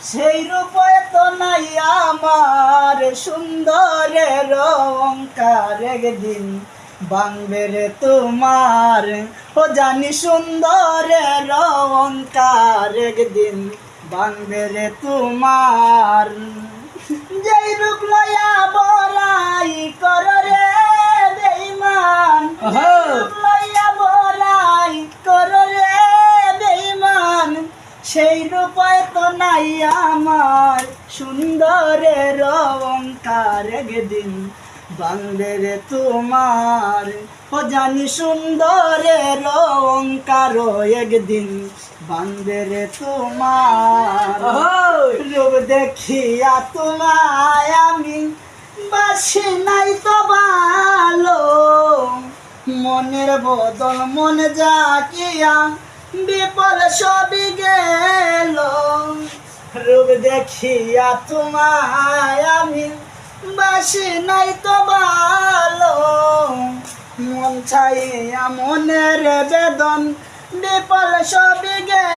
সেই রূপে তো নাই আমার সুন্দরের অহংকার, একদিন ভাঙবে রে তোমার। ও জানি সুন্দরের অহংকার, একদিন ভাঙবে রে তোমার। যেই রূপ লয়া বড়াই কর রে বেঈমান, রূপ লয়া বড়াই কর রে বেঈমান, সেই রূপায় তো নাই আমার সুন্দরের অহংকার, একদিন ভাঙবে রে তোমার। ও জানি সুন্দরের অহংকার, একদিন ভাঙবে রে তোমার। রূপ দেখিয়া তোমায় আমি বাসি নাই তো ভালো, মনের বদল মন জাগিয়া বিপদ সবই গেল। রূপ দেখিয়া তোমায় আমি বাসি নাই তো ভালো, মন চাইয়া মনের বেদন বিপদ সবই গেল।